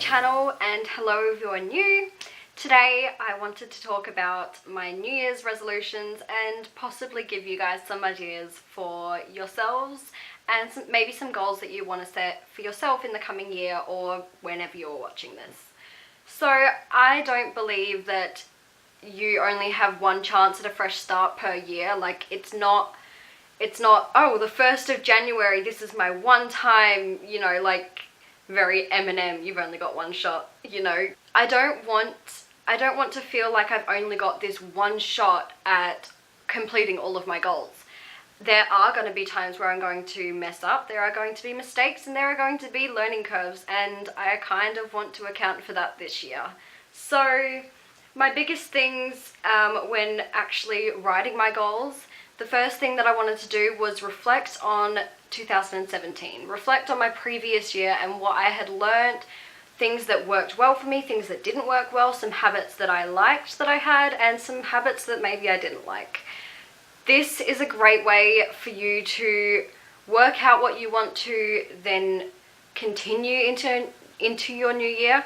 channel, and hello if you're new. Today I wanted to talk about my New Year's resolutions and possibly give you guys some ideas for yourselves and maybe some goals that you want to set for yourself in the coming year or whenever you're watching this. So I don't believe that you only have one chance at a fresh start per year. Like it's not, oh, the 1st of January, this is my one time, you know, like very Eminem, you've only got one shot, you know. I don't want to feel like I've only got this one shot at completing all of my goals. There are going to be times where I'm going to mess up, there are going to be mistakes, and there are going to be learning curves, and I kind of want to account for that this year. So my biggest things when actually writing my goals, the first thing that I wanted to do was reflect on 2017. Reflect on my previous year and what I had learned, things that worked well for me, things that didn't work well, some habits that I liked that I had, and some habits that maybe I didn't like. This is a great way for you to work out what you want to then continue into your new year,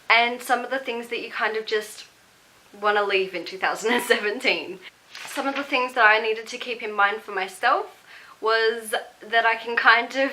and some of the things that you kind of just want to leave in 2017. Some of the things that I needed to keep in mind for myself was that I can kind of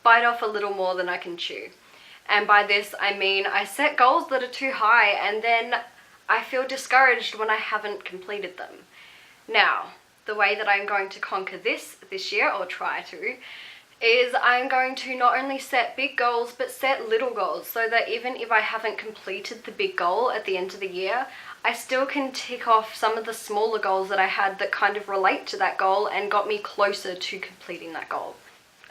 bite off a little more than I can chew. And by this I mean I set goals that are too high and then I feel discouraged when I haven't completed them. Now, the way that I'm going to conquer this year, or try to, is I'm going to not only set big goals but set little goals, so that even if I haven't completed the big goal at the end of the year, I still can tick off some of the smaller goals that I had that kind of relate to that goal and got me closer to completing that goal.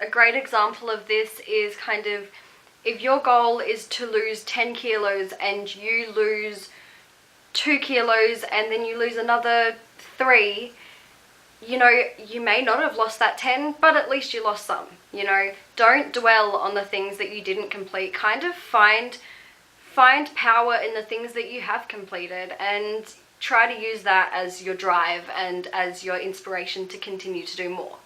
A great example of this is kind of, if your goal is to lose 10 kilos and you lose 2 kilos and then you lose another 3, you know, you may not have lost that 10, but at least you lost some, you know. Don't dwell on the things that you didn't complete. Kind of find power in the things that you have completed and try to use that as your drive and as your inspiration to continue to do more.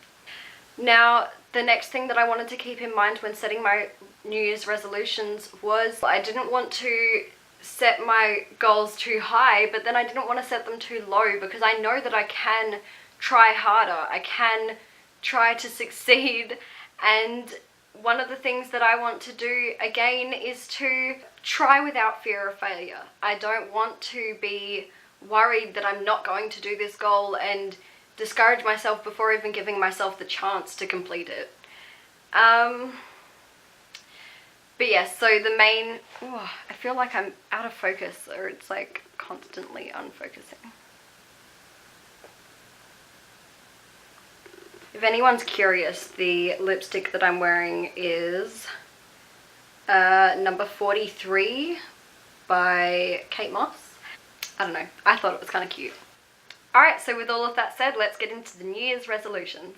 Now, the next thing that I wanted to keep in mind when setting my New Year's resolutions was I didn't want to set my goals too high, but then I didn't want to set them too low, because I know that I can try harder, I can try to succeed. And one of the things that I want to do again is to try without fear of failure. I don't want to be worried that I'm not going to do this goal and discourage myself before even giving myself the chance to complete it. But yes, so the main, I feel like I'm out of focus, or it's like constantly unfocusing. If anyone's curious, the lipstick that I'm wearing is number 43 by Kate Moss. I don't know, I thought it was kind of cute. Alright, so with all of that said, let's get into the New Year's resolutions.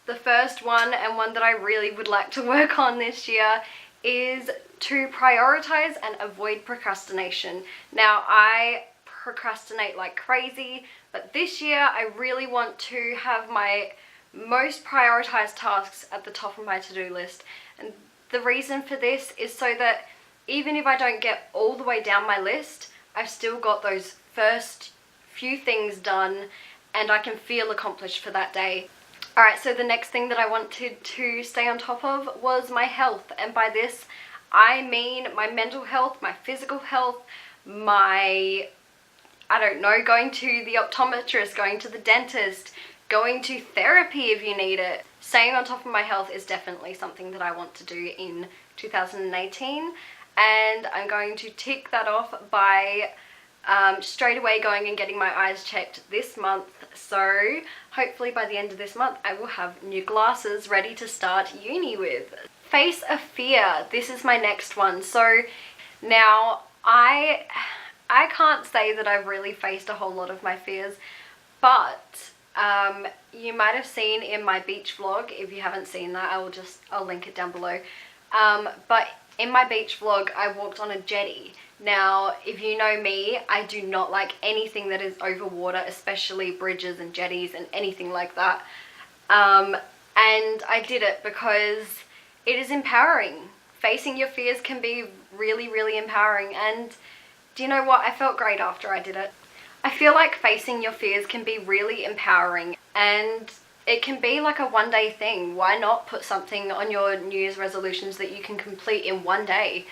The first one, and one that I really would like to work on this year, is to prioritize and avoid procrastination. Now, I procrastinate like crazy, but this year I really want to have my most prioritized tasks at the top of my to-do list. And the reason for this is so that even if I don't get all the way down my list, I've still got those first few things done and I can feel accomplished for that day. Alright, so the next thing that I wanted to stay on top of was my health, and by this I mean my mental health, my physical health, my, I don't know, going to the optometrist, going to the dentist, going to therapy if you need it. Staying on top of my health is definitely something that I want to do in 2018, and I'm going to tick that off by straight away going and getting my eyes checked this month. So hopefully by the end of this month I will have new glasses ready to start uni with. Face a fear. This is my next one. So now I can't say that I've really faced a whole lot of my fears, but you might have seen in my beach vlog. If you haven't seen that, I'll link it down below. But in my beach vlog I walked on a jetty. Now, if you know me, I do not like anything that is over water, especially bridges and jetties and anything like that. And I did it because it is empowering. facing your fears can be really, really empowering. And do you know what? I felt great after I did it. I feel like facing your fears can be really empowering, and it can be like a one-day thing. Why not put something on your New Year's resolutions that you can complete in one day?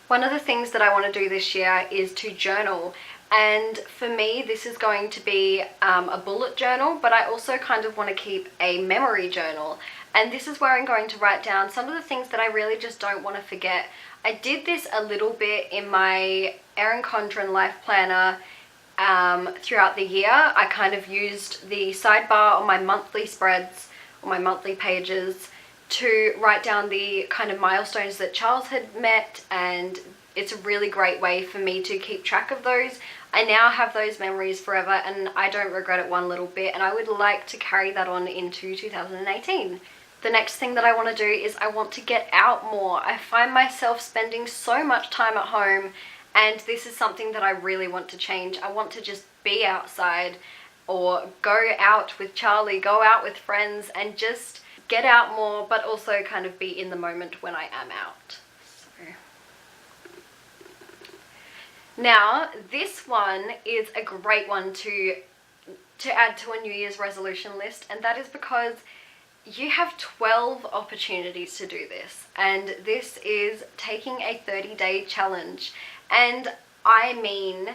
One of the things that I want to do this year is to journal. And for me, this is going to be a bullet journal, but I also kind of want to keep a memory journal. And this is where I'm going to write down some of the things that I really just don't want to forget. I did this a little bit in my Erin Condren Life Planner throughout the year. I kind of used the sidebar on my monthly spreads, or my monthly pages, to write down the kind of milestones that Charles had met, and it's a really great way for me to keep track of those. I now have those memories forever, and I don't regret it one little bit, and I would like to carry that on into 2018. The next thing that I want to do is I want to get out more. I find myself spending so much time at home, and this is something that I really want to change. I want to just be outside, or go out with Charlie, go out with friends, and just get out more, but also kind of be in the moment when I am out. Now, this one is a great one to add to a New Year's resolution list, and that is because you have 12 opportunities to do this, and this is taking a 30-day challenge. And I mean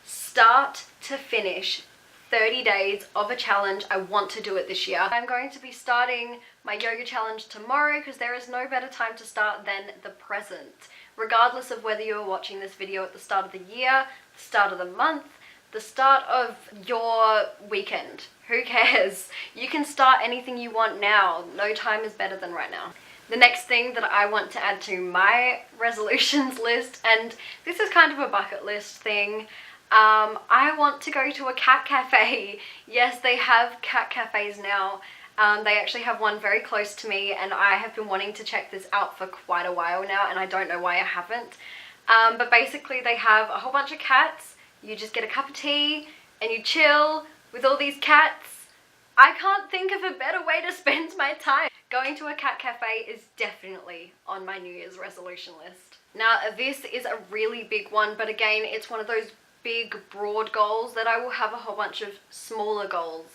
start to finish 30 days of a challenge. I want to do it this year. I'm going to be starting my yoga challenge tomorrow, because there is no better time to start than the present. Regardless of whether you're watching this video at the start of the year, the start of the month, the start of your weekend, who cares? You can start anything you want now. No time is better than right now. The next thing that I want to add to my resolutions list, and this is kind of a bucket list thing, I want to go to a cat cafe. Yes, they have cat cafes now. They actually have one very close to me, and I have been wanting to check this out for quite a while now, and I don't know why I haven't. But basically they have a whole bunch of cats. You just get a cup of tea and you chill with all these cats. I can't think of a better way to spend my time. Going to a cat cafe is definitely on my New Year's resolution list. Now, this is a really big one, but again, it's one of those big, broad goals that I will have a whole bunch of smaller goals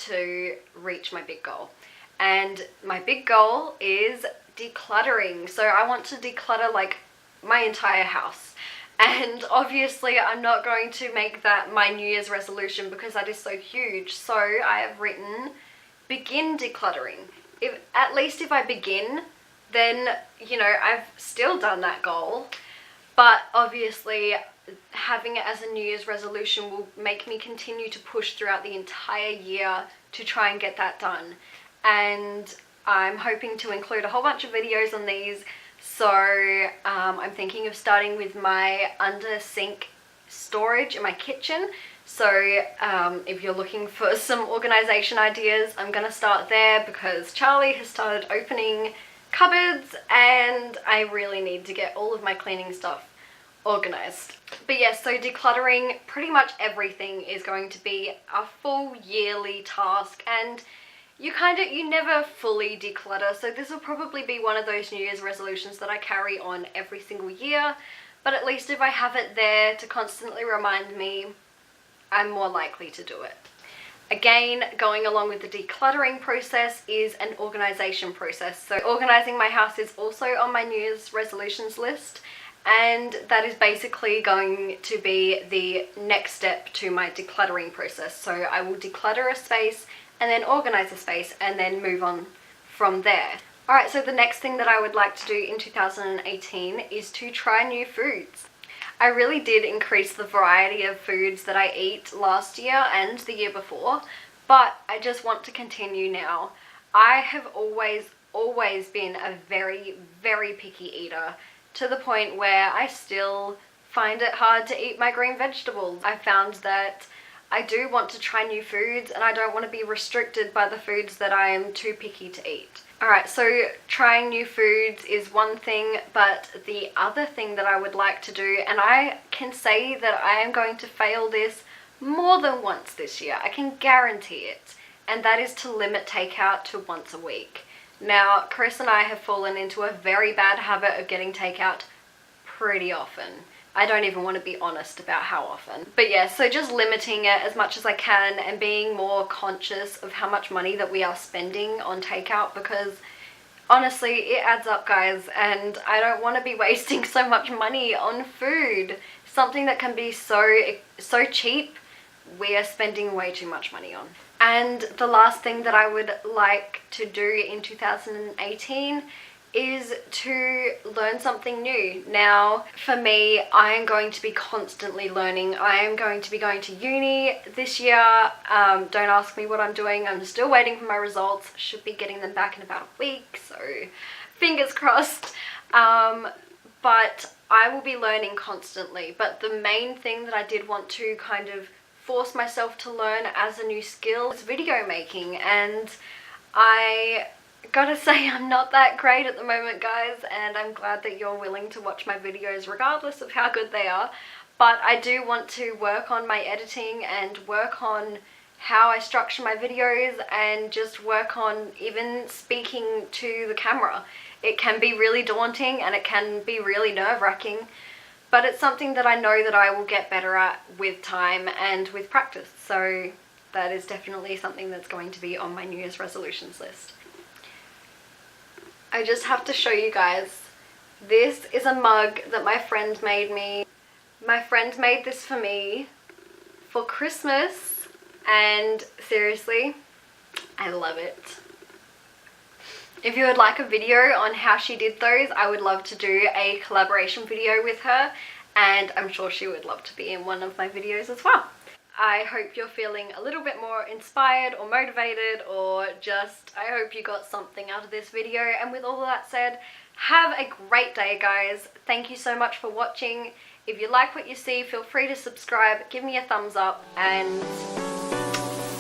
to reach my big goal. And my big goal is decluttering. So I want to declutter like my entire house. And obviously I'm not going to make that my New Year's resolution because that is so huge. So I have written begin decluttering. At least if I begin, then, you know, I've still done that goal. But obviously having it as a New Year's resolution will make me continue to push throughout the entire year to try and get that done. And I'm hoping to include a whole bunch of videos on these. So I'm thinking of starting with my under sink storage in my kitchen. So if you're looking for some organization ideas, I'm gonna start there because Charlie has started opening cupboards and I really need to get all of my cleaning stuff organized. But yes, so decluttering pretty much everything is going to be a full yearly task, and you never fully declutter, so this will probably be one of those New Year's resolutions that I carry on every single year. But at least if I have it there to constantly remind me, I'm more likely to do it. Again, going along with the decluttering process is an organization process. So organizing my house is also on my New Year's resolutions list, and that is basically going to be the next step to my decluttering process. So I will declutter a space and then organize a space and then move on from there. Alright, so the next thing that I would like to do in 2018 is to try new foods. I really did increase the variety of foods that I eat last year and the year before, but I just want to continue now. I have always been a very, very picky eater, to the point where I still find it hard to eat my green vegetables. I found that I do want to try new foods and I don't want to be restricted by the foods that I am too picky to eat. Alright, so trying new foods is one thing, but the other thing that I would like to do, and I can say that I am going to fail this more than once this year, I can guarantee it, and that is to limit takeout to once a week. Now, Chris and I have fallen into a very bad habit of getting takeout pretty often. I don't even want to be honest about how often. But yeah, so just limiting it as much as I can and being more conscious of how much money that we are spending on takeout, because honestly, it adds up, guys, and I don't want to be wasting so much money on food. Something that can be so cheap, we are spending way too much money on. And the last thing that I would like to do in 2018 is to learn something new. Now, for me, I am going to be constantly learning. I am going to be going to uni this year. Don't ask me what I'm doing. I'm still waiting for my results. Should be getting them back in about a week, so fingers crossed. But I will be learning constantly. But the main thing that I did want to kind of force myself to learn as a new skill is video making, and I gotta say I'm not that great at the moment, guys, and I'm glad that you're willing to watch my videos regardless of how good they are. But I do want to work on my editing and work on how I structure my videos and just work on even speaking to the camera. It can be really daunting and it can be really nerve-wracking, but it's something that I know that I will get better at with time and with practice. So that is definitely something that's going to be on my New Year's resolutions list. I just have to show you guys. This is a mug that my friend made me. My friend made this for me for Christmas, and seriously, I love it. If you would like a video on how she did those, I would love to do a collaboration video with her, and I'm sure she would love to be in one of my videos as well. I hope you're feeling a little bit more inspired or motivated, or just I hope you got something out of this video. And with all of that said, have a great day, guys. Thank you so much for watching. If you like what you see, feel free to subscribe, give me a thumbs up, and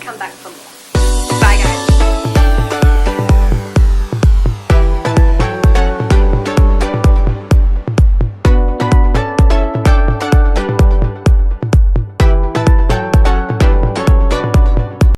come back for more.